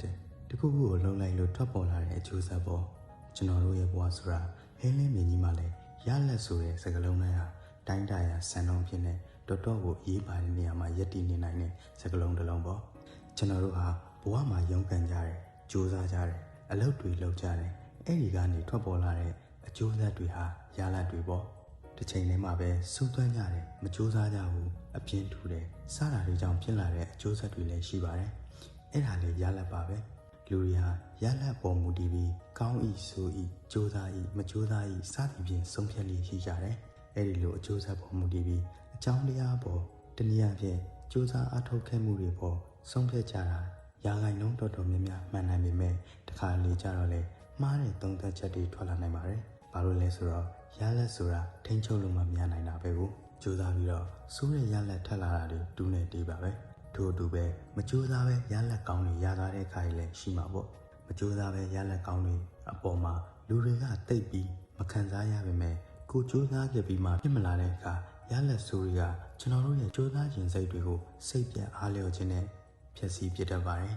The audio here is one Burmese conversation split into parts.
တဲ့တခုခုကိုလုံလိုက်လို့ထွက်ပေါ်လာတဲ့အကျိုးဆက်ပေါ်ကျွန်တော်တို့ရဲ့ဘဝဆိုတာဟင်းလင်းမြင်ကြီးမှလည်းရလက်ဆိုတဲ့စကားလုံးတိုင်းဟာတိုင်းတာရစံနှုန်းဖြစ်နေတော်တော်ကိုအေးပါတဲ့နေရာမှာယက်တည်နေနိုင်တဲ့စကားလုံးတစ်လုံးပေါ့ကျွန်တော်တို့ဟာဘဝမှာရုန်းကန်ကြတယ်ကြိုးစားကြတယ်အလုပ်တွေလုပ်ကြတယ်အဲ့ဒီကနေထွက်ပေါ်လာတဲ့အကျိုးဆက်တွေဟာရလဒ်တွေပေါ့တစ်ချိန်တည်းမှာပဲစူးသွမ်းကြတယ်မကြိုးစားကြဘူးအပြင်းထူတယ်စတာတွေကြောင့်ဖြစ်လာတဲ့အကျိုးဆက်တွေလည်းရှိပါတယ်အဲ့ဒါလေးရလဒ်ပါပဲလူတွေဟာရလဒ်ပေါ်မူတည်ပြီးကောင်းဤဆိုဤကြိုးစားဤမကြိုးစားဤစသည်ဖြင့်ဆုံးဖြတ်လေးရှိကြတယ်အဲ့ဒီလိုအကျိုးဆက်ပေါ်မူတည်ပြီးအကြောင်းတရားပေါ်တနည်းအားဖြင့်ကြိုးစားအထောက်ခဲ့မှုတွေပေါ်ဆုံးဖြတ်ကြတာရာဂိုင်နှုန်းတော်တော်များများမှန်နိုင်ပေမဲ့တခါလေကြတော့လေမှားတဲ့သုံးသပ်ချက်တွေထွက်လာနိုင်ပါတယ်ဘာလို့လဲဆိုတော့ရလက်ဆိုတာထိန်းချုပ်လို့မများနိုင်တာပဲကိုကြိုးစားပြီးတော့စိုးတဲ့ရလက်ထက်လာတာတွေတူးနေတေးပါပဲထို့အတူပဲမကြိုးစားပဲရလက်ကောင်းတွေရသွားတဲ့ခါကြီးလည်းရှိမှာပေါ့မကြိုးစားပဲရလက်ကောင်းတွေအပေါ်မှာလူတွေကတိတ်ပြီးမခံစားရပါမယ်ကိုကြိုးစားခဲ့ပြီးမှဖြစ်မလာတဲ့အခါရလက်ဆိုးတွေကကျွန်တော်တို့ရဲ့ကြိုးစားခြင်းစိတ်တွေကိုစိတ်ပြတ်အားလျော့ခြင်းနဲ့ဖြည့်ဆည်းပြတတ်ပါတယ်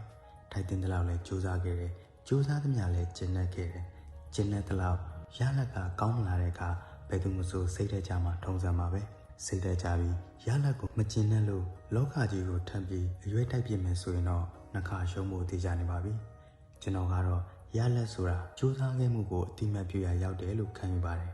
ထိုက်တင်တဲ့လောက်လည်းကြိုးစားခဲ့တယ်ကြိုးစားသမျှလည်းကျင့်တတ်ခဲ့တယ်ကျင့်တဲ့လောက်ရလက်ကကောင်းမလာတဲ့အခါဘယ်သူမှဆိုစိတ်ထဲကြမှာထုံစံပါပဲစိတ်ထဲကြပြီးရလက်ကိုမကျင့်တဲ့လို့လောကကြီးကိုထပ်ပြီးအရွေးတိုက်ပြမယ်ဆိုရင်တော့နှခါရှုံးဖို့တည်ကြနေပါပြီကျွန်တော်ကတော့ရလက်ဆိုတာကြိုးစားခဲ့မှုကိုအတိမတ်ပြရရောက်တယ်လို့ခံယူပါတယ်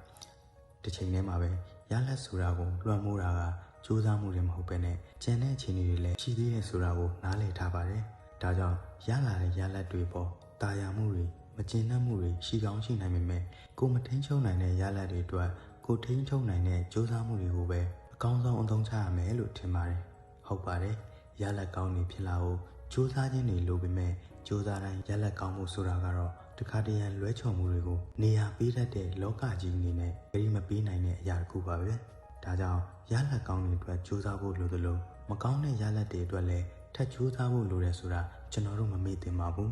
တစ်ချိန်တည်းမှာပဲရလက်ဆိုတာကိုလွှမ်းမိုးတာကကြိုးစားမှုတွေမဟုတ်ပဲနဲ့ကျန်တဲ့အခြေအနေတွေလည်းရှိသေးတယ်ဆိုတာကိုနားလည်ထားပါတယ်ဒါကြောင့်ရလာတဲ့ရလက်တွေပေါ်တာယာမှုတွေမကျဉ်းနှံ့မှုတွေရှိကောင်းရှိနိုင်ပေမဲ့ကိုမထိန်ချုံနိုင်တဲ့ရလဒ်တွေအတွက်ကိုထိန်ချုံနိုင်တဲ့ကြိုးစားမှုတွေကိုပဲအကောင်းဆုံးအသုံးချရမယ်လို့ထင်ပါတယ်ဟုတ်ပါတယ်ရလဒ်ကောင်းတွေဖြစ်လာဖို့ကြိုးစားခြင်းတွေလိုပေမဲ့ကြိုးစားတိုင်းရလဒ်ကောင်းမှုဆိုတာကတော့တခါတရံလွဲချော်မှုတွေကိုနေရာပေးတတ်တဲ့လောကကြီးအနေနဲ့ဂရုမပေးနိုင်တဲ့အရာတစ်ခုပါပဲဒါကြောင့်ရလဒ်ကောင်းတွေအတွက်ကြိုးစားဖို့လိုသလိုမကောင်းတဲ့ရလဒ်တွေအတွက်လည်းထပ်ကြိုးစားဖို့လိုတယ်ဆိုတာကျွန်တော်တို့မမေ့သင့်ပါဘူး